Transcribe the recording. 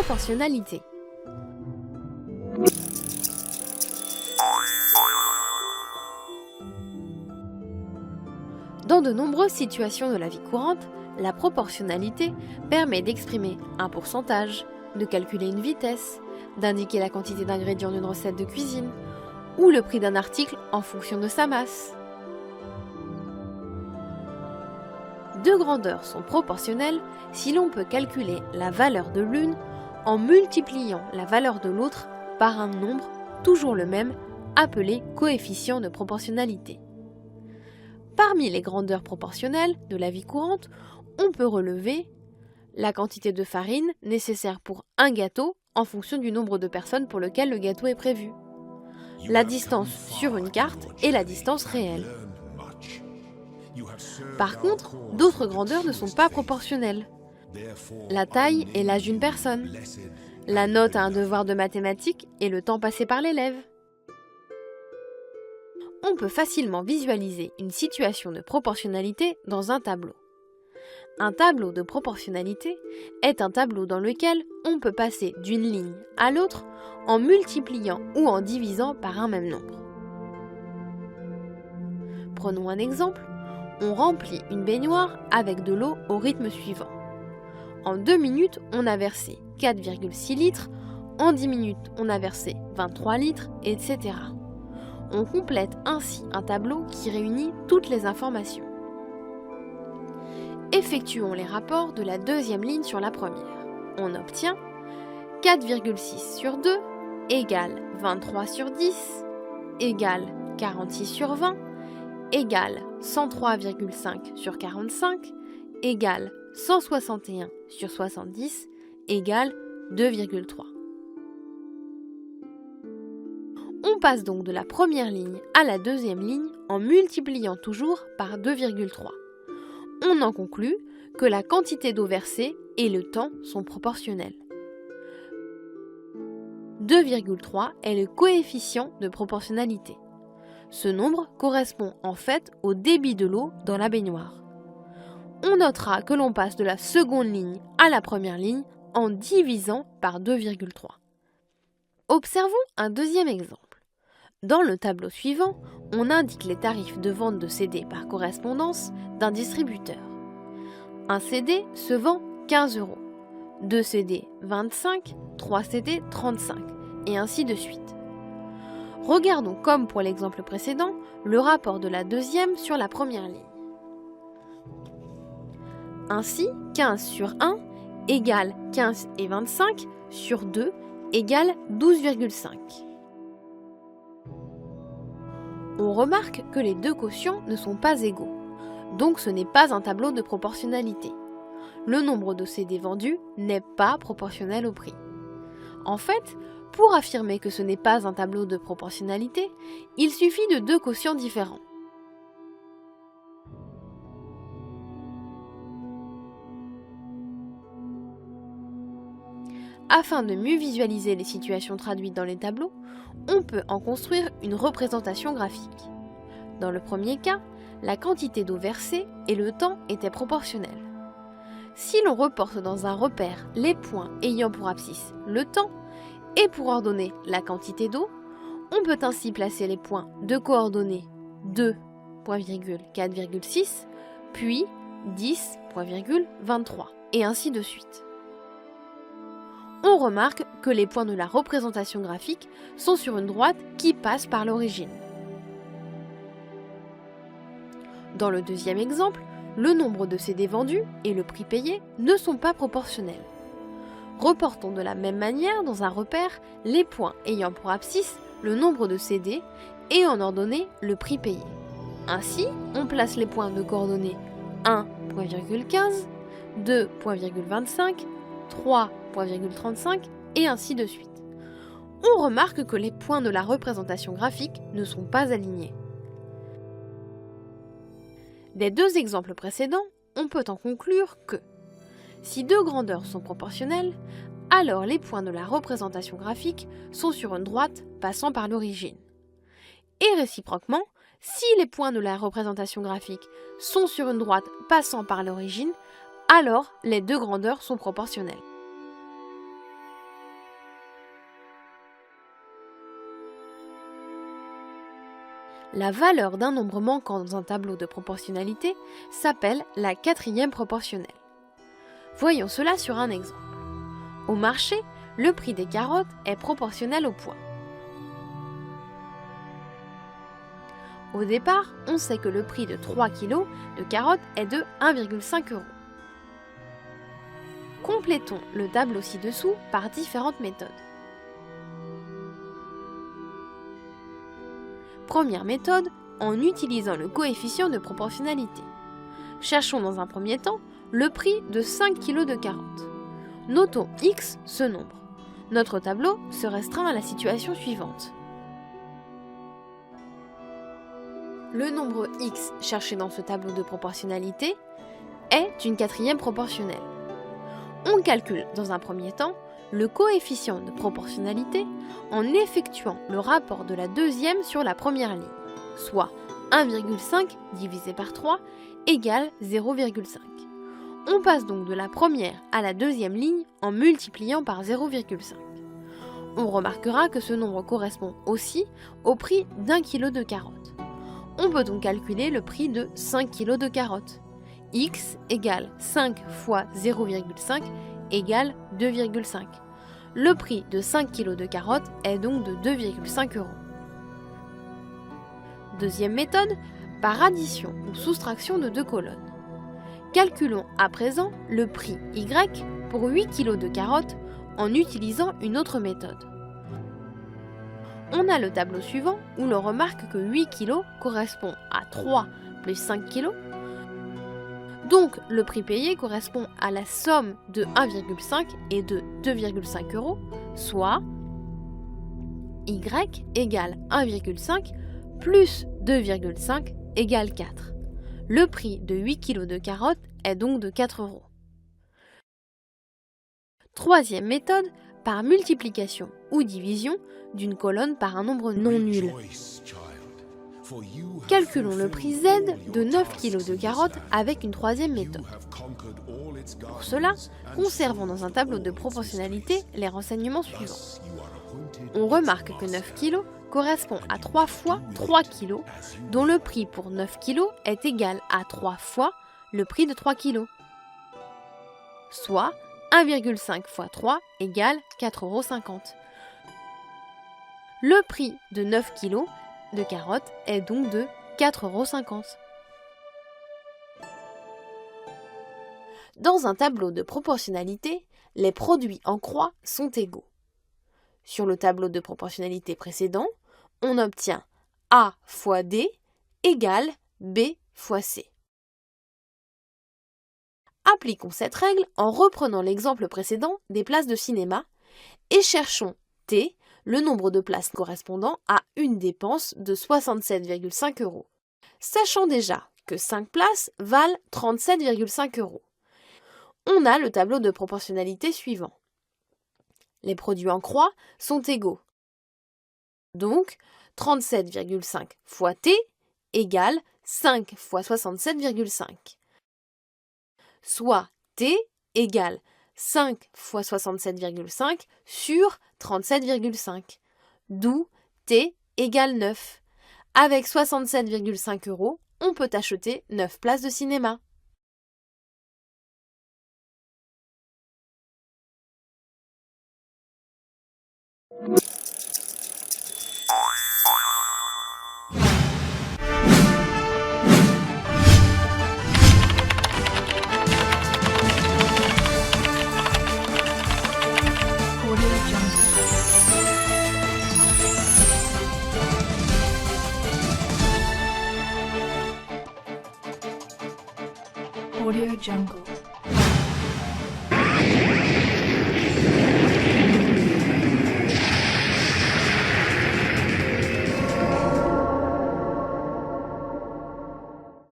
proportionnalité. Dans de nombreuses situations de la vie courante, la proportionnalité permet d'exprimer un pourcentage, de calculer une vitesse, d'indiquer la quantité d'ingrédients d'une recette de cuisine, ou le prix d'un article en fonction de sa masse. Deux grandeurs sont proportionnelles si l'on peut calculer la valeur de l'une en multipliant la valeur de l'autre par un nombre toujours le même, appelé coefficient de proportionnalité. Parmi les grandeurs proportionnelles de la vie courante, on peut relever la quantité de farine nécessaire pour un gâteau en fonction du nombre de personnes pour lequel le gâteau est prévu, la distance sur une carte et la distance réelle. Par contre, d'autres grandeurs ne sont pas proportionnelles. La taille et l'âge d'une personne, la note à un devoir de mathématiques et le temps passé par l'élève. On peut facilement visualiser une situation de proportionnalité dans un tableau. Un tableau de proportionnalité est un tableau dans lequel on peut passer d'une ligne à l'autre en multipliant ou en divisant par un même nombre. Prenons un exemple, on remplit une baignoire avec de l'eau au rythme suivant. En 2 minutes, on a versé 4,6 litres, en 10 minutes, on a versé 23 litres, etc. On complète ainsi un tableau qui réunit toutes les informations. Effectuons les rapports de la deuxième ligne sur la première. On obtient 4,6 sur 2 égale 23 sur 10 égale 46 sur 20 égale 103,5 sur 45 égale 161 sur 70 égale 2,3. On passe donc de la première ligne à la deuxième ligne en multipliant toujours par 2,3. On en conclut que la quantité d'eau versée et le temps sont proportionnels. 2,3 est le coefficient de proportionnalité. Ce nombre correspond en fait au débit de l'eau dans la baignoire. On notera que l'on passe de la seconde ligne à la première ligne en divisant par 2,3. Observons un deuxième exemple. Dans le tableau suivant, on indique les tarifs de vente de CD par correspondance d'un distributeur. Un CD se vend 15 €, 2 CD 25, 3 CD 35, et ainsi de suite. Regardons comme pour l'exemple précédent, le rapport de la deuxième sur la première ligne. Ainsi, 15 sur 1 égale 15 et 25 sur 2 égale 12,5. On remarque que les deux quotients ne sont pas égaux, donc ce n'est pas un tableau de proportionnalité. Le nombre de CD vendus n'est pas proportionnel au prix. En fait, pour affirmer que ce n'est pas un tableau de proportionnalité, il suffit de deux quotients différents. Afin de mieux visualiser les situations traduites dans les tableaux, on peut en construire une représentation graphique. Dans le premier cas, la quantité d'eau versée et le temps étaient proportionnels. Si l'on reporte dans un repère les points ayant pour abscisse le temps et pour ordonnée la quantité d'eau, on peut ainsi placer les points de coordonnées 2.4,6 puis 10.23 et ainsi de suite. On remarque que les points de la représentation graphique sont sur une droite qui passe par l'origine. Dans le deuxième exemple, le nombre de CD vendus et le prix payé ne sont pas proportionnels. Reportons de la même manière dans un repère les points ayant pour abscisse le nombre de CD et en ordonnée le prix payé. Ainsi, on place les points de coordonnées 1.15, 2.25, 3.35 et ainsi de suite. On remarque que les points de la représentation graphique ne sont pas alignés. Des deux exemples précédents, on peut en conclure que si deux grandeurs sont proportionnelles, alors les points de la représentation graphique sont sur une droite passant par l'origine. Et réciproquement, si les points de la représentation graphique sont sur une droite passant par l'origine, alors les deux grandeurs sont proportionnelles. La valeur d'un nombre manquant dans un tableau de proportionnalité s'appelle la quatrième proportionnelle. Voyons cela sur un exemple. Au marché, le prix des carottes est proportionnel au poids. Au départ, on sait que le prix de 3 kg de carottes est de 1,5 €. Complétons le tableau ci-dessous par différentes méthodes. Première méthode, en utilisant le coefficient de proportionnalité. Cherchons dans un premier temps le prix de 5 kg de carottes. Notons X ce nombre. Notre tableau se restreint à la situation suivante. Le nombre X cherché dans ce tableau de proportionnalité est une quatrième proportionnelle. On calcule dans un premier temps le coefficient de proportionnalité en effectuant le rapport de la deuxième sur la première ligne, soit 1,5 divisé par 3 égale 0,5. On passe donc de la première à la deuxième ligne en multipliant par 0,5. On remarquera que ce nombre correspond aussi au prix d'1 kg de carottes. On peut donc calculer le prix de 5 kg de carottes. X égale 5 fois 0,5 égale 2,5. Le prix de 5 kg de carottes est donc de 2,5 €. Deuxième méthode, par addition ou soustraction de deux colonnes. Calculons à présent le prix Y pour 8 kg de carottes en utilisant une autre méthode. On a le tableau suivant où l'on remarque que 8 kg correspond à 3 plus 5 kg. Donc le prix payé correspond à la somme de 1,5 et de 2,5 €, soit Y égale 1,5 plus 2,5 égale 4. Le prix de 8 kg de carottes est donc de 4 €. Troisième méthode, par multiplication ou division d'une colonne par un nombre non nul. Calculons le prix Z de 9 kg de carottes avec une troisième méthode. Pour cela, conservons dans un tableau de proportionnalité les renseignements suivants. On remarque que 9 kg correspond à 3 fois 3 kg, dont le prix pour 9 kg est égal à 3 fois le prix de 3 kg, soit 1,5 fois 3 égale 4,50 €. Le prix de 9 kg de carottes est donc de 4,50 €. Dans un tableau de proportionnalité, les produits en croix sont égaux. Sur le tableau de proportionnalité précédent, on obtient A fois D égale B fois C. Appliquons cette règle en reprenant l'exemple précédent des places de cinéma et cherchons T, le nombre de places correspondant à une dépense de 67,5 €. Sachant déjà que 5 places valent 37,5 €. On a le tableau de proportionnalité suivant. Les produits en croix sont égaux. Donc, 37,5 fois T égale 5 fois 67,5. Soit T égale 5 fois 67,5 sur 37,5, d'où T égale 9. Avec 67,5 €, on peut acheter 9 places de cinéma. Audio Jungle.